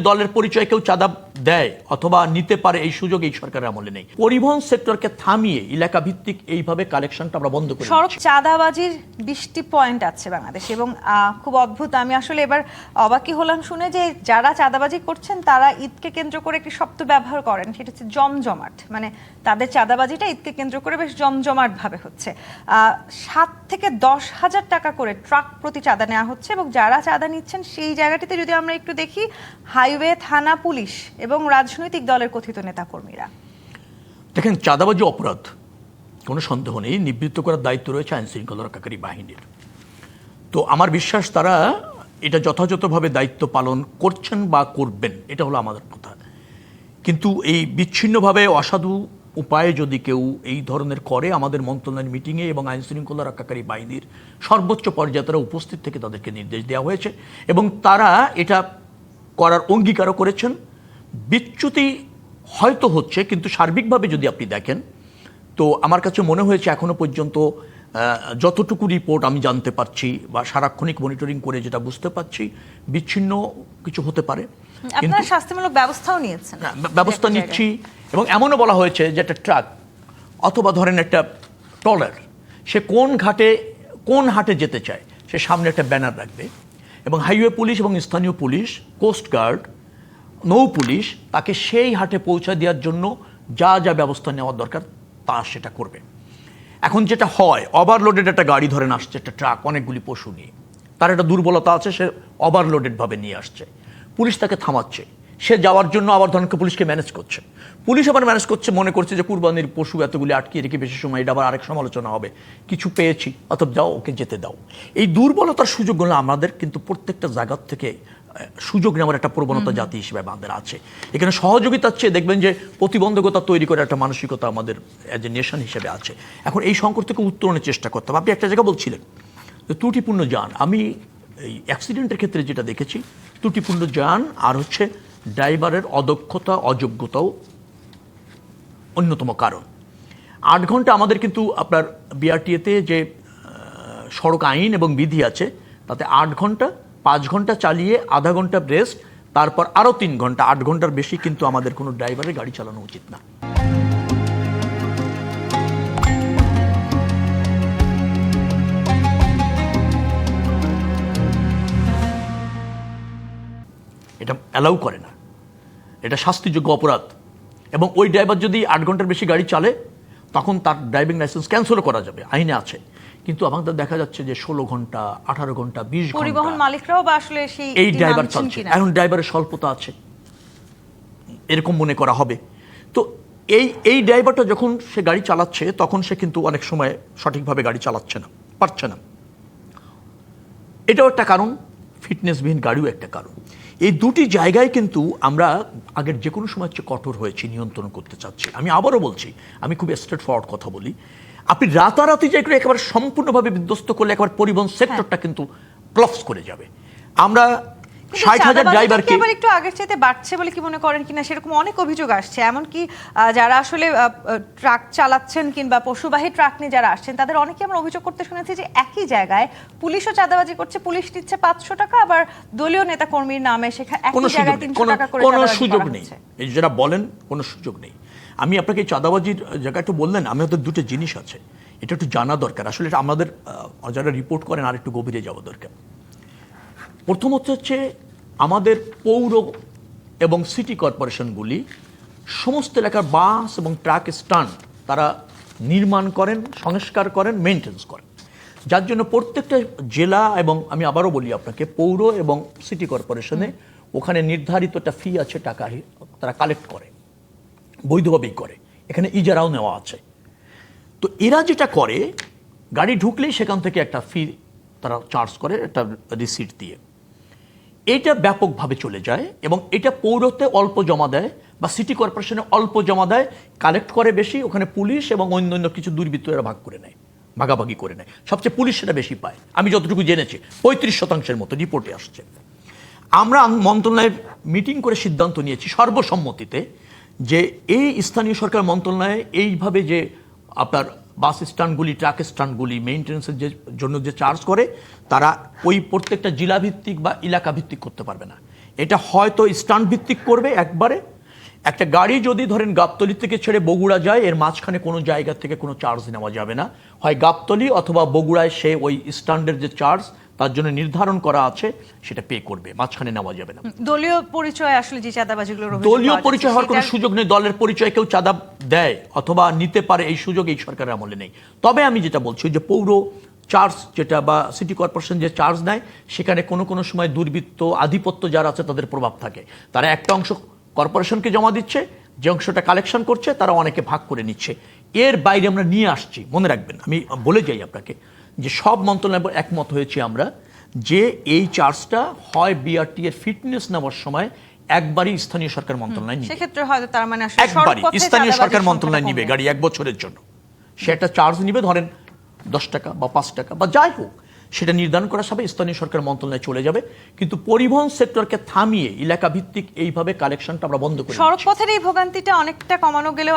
দলের পরিচয় কেউ চাঁদা দেয় অথবা নিতে পারে এই সুযোগ এই সরকারের আমলে নেই। পরিবহন সেক্টরকে থামিয়ে এলাকা ভিত্তিক এইভাবে কালেকশনটা আমরা বন্ধ করে সড়ক চাঁদাবাজির 20টি পয়েন্ট আছে বাংলাদেশে এবং খুব অদ্ভুত, আমি আসলে এবার অবাকই হলাম শুনে যে যারা চাঁদাবাজি করছেন তারা ঈদকে কেন্দ্র করে একটি শব্দ ব্যবহার করেন, সেটা হচ্ছে জমজমাট। মানে তাদের চাঁদাবাজিটা ঈদকে কেন্দ্র করে বেশ জমজমাট ভাবে হচ্ছে। 7 থেকে 10,000 টাকা করে ট্রাক প্রতি চাঁদা নেওয়া হচ্ছে এবং যারা চাঁদা নিচ্ছেন সেই জায়গাটিতে যদি আমরা একটু দেখি, হাইওয়ে, থানা, পুলিশ এবং রাজনৈতিক দলের কথিত নেতাকর্মীরা। দেখেন, চাঁদাবাজি অপরাধ, কোনো সন্দেহ নেই, নিবৃত্ত করার দায়িত্ব রয়েছে আইন শৃঙ্খলা রক্ষাকারী বাহিনীর। তো আমার বিশ্বাস তারা এটা যথাযথভাবে দায়িত্ব পালন করছেন বা করবেন, এটা হলো আমাদের কথা। কিন্তু এই বিচ্ছিন্নভাবে অসাধু উপায়ে যদি কেউ এই ধরনের করে, আমাদের মন্ত্রণালয়ের মিটিংয়ে এবং আইন শৃঙ্খলা রক্ষাকারী বাহিনীর সর্বোচ্চ পর্যায়ে তারা উপস্থিত থেকে তাদেরকে নির্দেশ দেওয়া হয়েছে এবং তারা এটা করার অঙ্গীকারও করেছেন। বিচ্যুতি হয়তো হচ্ছে, কিন্তু সার্বিকভাবে যদি আপনি দেখেন তো আমার কাছে মনে হয়েছে এখনো পর্যন্ত যতটুকু রিপোর্ট আমি জানতে পারছি বা সারাক্ষণিক মনিটরিং করে যেটা বুঝতে পারছি, বিচ্ছিন্ন কিছু হতে পারে। আপনারা শাস্তিমূলক ব্যবস্থাও নিয়েছেন? ব্যবস্থা নিচ্ছি এবং এমনও বলা হয়েছে যে একটা ট্রাক অথবা ধরেন একটা ট্রলার, সে কোন হাটে যেতে চায় সে সামনে একটা ব্যানার রাখবে এবং হাইওয়ে পুলিশ এবং স্থানীয় পুলিশ, কোস্টগার্ড, নৌ পুলিশ তাকে সেই হাটে পৌঁছে দেওয়ার জন্য যা যা ব্যবস্থা নেওয়ার দরকার তা সেটা করবে। এখন যেটা হয়, ওভারলোডেড একটা গাড়ি ধরেন আসছে, একটা ট্রাক অনেকগুলি পশু নিয়ে, তার একটা দুর্বলতা আছে, সে ওভারলোডেডভাবে নিয়ে আসছে, পুলিশ তাকে থামাচ্ছে, সে যাওয়ার জন্য আবার ধরেন পুলিশকে ম্যানেজ করছে, পুলিশ আবার ম্যানেজ করছে, মনে করছে যে কুরবানির পশু এতগুলি আটকিয়ে রেখে বেশি সময়, এটা আবার আরেক সমালোচনা হবে, কিছু পেয়েছি অথবা যাও ওকে যেতে দাও। এই দুর্বলতার সুযোগগুলো আমাদের কিন্তু প্রত্যেকটা জায়গার থেকে সুযোগ নেওয়ার একটা প্রবণতা জাতি হিসেবে আমাদের আছে। এখানে সহযোগিতার চেয়ে দেখবেন যে প্রতিবন্ধকতা তৈরি করে একটা মানসিকতা আমাদের অ্যাজ এ নেশন হিসেবে আছে। এখন এই সংকট থেকে উত্তরণের চেষ্টা করতে হবে। আপনি একটা জায়গা বলছিলেন যে ত্রুটিপূর্ণ যান, আমি এই অ্যাক্সিডেন্টের ক্ষেত্রে যেটা দেখেছি, ত্রুটিপূর্ণ যান আর হচ্ছে ড্রাইভারের অদক্ষতা, অযোগ্যতাও অন্যতম কারণ। 8 ঘন্টা আমাদের কিন্তু আপনার বিআরটিএতে যে সড়ক আইন এবং বিধি আছে তাতে 8 ঘন্টা, 5 ঘন্টা চালিয়ে আধা ঘন্টা রেস্ট, তারপর আরও 3 ঘন্টা, 8 ঘন্টার বেশি কিন্তু আমাদের কোনো ড্রাইভারের গাড়ি চালানো উচিত না। এটা অ্যালাউ করে না, এটা শাস্তিযোগ্য অপরাধ এবং ওই ড্রাইভার যদি 8 ঘন্টার বেশি গাড়ি চালে তখন তার ড্রাইভিং লাইসেন্স ক্যান্সেলও করা যাবে, আইনে আছে। কিন্তু আমাদের দেখা যাচ্ছে যে 16 ঘন্টা, 18 ঘন্টা, 20 ঘন্টা পরিবহন মালিকরাও বা আসলে এই ড্রাইভার চালছে। এখন ড্রাইভারের স্বল্পতা আছে এরকম মনে করা হবে। তো এই ড্রাইভারটা যখন সে গাড়ি চালাচ্ছে তখন সে কিন্তু অনেক সময় সঠিকভাবে গাড়ি চালাচ্ছে না, পারছে না, এটাও একটা কারণ। ফিটনেসবিহীন গাড়িও একটা কারণ। এই দুটি জায়গায় কিন্তু আমরা আগের যে কোনো সময় চেয়ে কঠোর হয়েছি, নিয়ন্ত্রণ করতে চাচ্ছি। আমি আবারও বলছি, আমি খুব স্ট্রেট ফরওয়ার্ড কথা বলি, আপনি রাতারাতি যে একেবারে সম্পূর্ণভাবে বিধ্বস্ত করলে একবার পরিবহন সেক্টরটা কিন্তু ক্লপস করে যাবে। আমরা 60,000 ড্রাইভারকে এবার একটু আগের চাইতে বাড়ছে বলে কি মনে করেন কিনা, সেরকম অনেক অভিযোগ আসছে। এমনকি যারা আসলে ট্রাক চালাচ্ছেন কিংবা পশুবাহী ট্রাক নিয়ে যারা আসছেন তাদের অনেকে আমরা অভিযোগ করতে শুনেছি যে একই জায়গায় পুলিশও চাঁদাবাজি করছে, পুলিশ দিচ্ছে 500 টাকা, আবার দলীয় নেতা কর্মীর নামে সেখানে একই জায়গায় 300 টাকা করে কোনো সুযোগ নেই। এই যারা বলেন কোনো সুযোগ নেই। আমি আপনাকে চাঁদাবাজির জায়গা একটু বললেন, আমাদের দুটো জিনিস আছে, এটা একটু জানা দরকার। আসলে এটা আমাদের যারা রিপোর্ট করেন আর একটু গভীরে যাওয়া দরকার। প্রথমত হচ্ছে আমাদের পৌর এবং সিটি কর্পোরেশনগুলি সমস্ত এলাকার বাস এবং ট্রাক স্ট্যান্ড তারা নির্মাণ করেন, সংস্কার করেন, মেনটেন্স করেন, যার জন্য প্রত্যেকটা জেলা এবং আমি আবারও বলি আপনাকে, পৌর এবং সিটি কর্পোরেশনে ওখানে নির্ধারিত একটা ফি আছে, টাকা তারা কালেক্ট করে, বৈধভাবেই করে, এখানে ইজারাও নেওয়া আছে। তো এরা যেটা করে, গাড়ি ঢুকলেই সেখান থেকে একটা ফি তারা চার্জ করে, একটা রিসিট দিয়ে। এটা ব্যাপকভাবে চলে যায় এবং এটা পৌরতে অল্প জমা দেয় বা সিটি কর্পোরেশনে অল্প জমা দেয়, কালেক্ট করে বেশি, ওখানে পুলিশ এবং অন্যান্য কিছু দুর্বৃত্তরা ভাগ করে নেয়, ভাগাভাগি করে নেয়। সবচেয়ে পুলিশ সেটা বেশি পায়, আমি যতটুকু জেনেছি 35% মতো রিপোর্টে আসছে। আমরা মন্ত্রণালয়ের মিটিং করে সিদ্ধান্ত নিয়েছি সর্বসম্মতিতে যে এই স্থানীয় সরকার মন্ত্রণালয়ে এইভাবে যে আপনার বাস স্ট্যান্ডগুলি, ট্রাক স্ট্যান্ডগুলি মেইনটেন্সের জন্য যে চার্জ করে, তারা ওই প্রত্যেকটা জেলাভিত্তিক বা এলাকা ভিত্তিক করতে পারবে না। এটা হয়তো স্ট্যান্ড ভিত্তিক করবে একবারে। একটা গাড়ি যদি ধরেন গাবতলী থেকে ছেড়ে বগুড়া যায়, এর মাঝখানে কোনো জায়গা থেকে কোনো চার্জ নেওয়া যাবে না, হয় গাবতলী অথবা বগুড়ায় সে ওই স্ট্যান্ডের যে চার্জ তার জন্য নির্ধারণ করা আছে সেটা পে করবে, মাঝখানে নেওয়া যাবে না। দলীয় পরিচয় আসলে যে চাঁদাবাজিগুলোর অভিযোগ দলীয় পাওয়া যাচ্ছে, পরিচয় হওয়ার কোনো সেটার- সুযোগ নেই। দলের পরিচয় কেউ চাঁদা দেয় অথবা নিতে পারে, এই সুযোগ এই সরকারের আমলে নেই। তবে আমি যেটা বলছি যে পৌর চার্জ যেটা বা সিটি কর্পোরেশন যে চার্জ নেয়, সেখানে কোনো কোনো সময় দুর্বৃত্ত আধিপত্য যারা আছে তাদের প্রভাব থাকে। তারা একটা অংশ কর্পোরেশনকে জমা দিচ্ছে, যে অংশটা কালেকশন করছে তারা অনেকে ভাগ করে নিচ্ছে। এর বাইরে আমরা নিয়ে আসছি, মনে রাখবেন, আমি বলে যাই আপনাকে যে সব মন্ত্রণালয় একমত হয়েছি আমরা যে এই চার্জটা হয় বিআরটি এর ফিটনেস নেওয়ার সময় একবারই স্থানীয় সরকার মন্ত্রণালয় নিবে, সেক্ষেত্রে হয়তো তার মানে আসলে একবারই সড়কপথে স্থানীয় চাঁদাবাজির সরকার মন্ত্রণালয় সংখ্যাটা নিবে কমবে। গাড়ি 1 বছরের জন্য। সে একটা চার্জ নিবে, ধরেন 10 টাকা বা 5 টাকা বা যাই হোক, সেটা নির্ধারণ করা হবে, স্থানীয় সরকার মন্ত্রণালয়ে চলে যাবে। কিন্তু পরিবহন সেক্টরকে থামিয়ে এলাকা ভিত্তিক এইভাবে কালেকশনটা আমরা বন্ধ করে দিচ্ছি। সড়কপথের এই ভোগান্তিটা অনেকটা কমানো গেলেও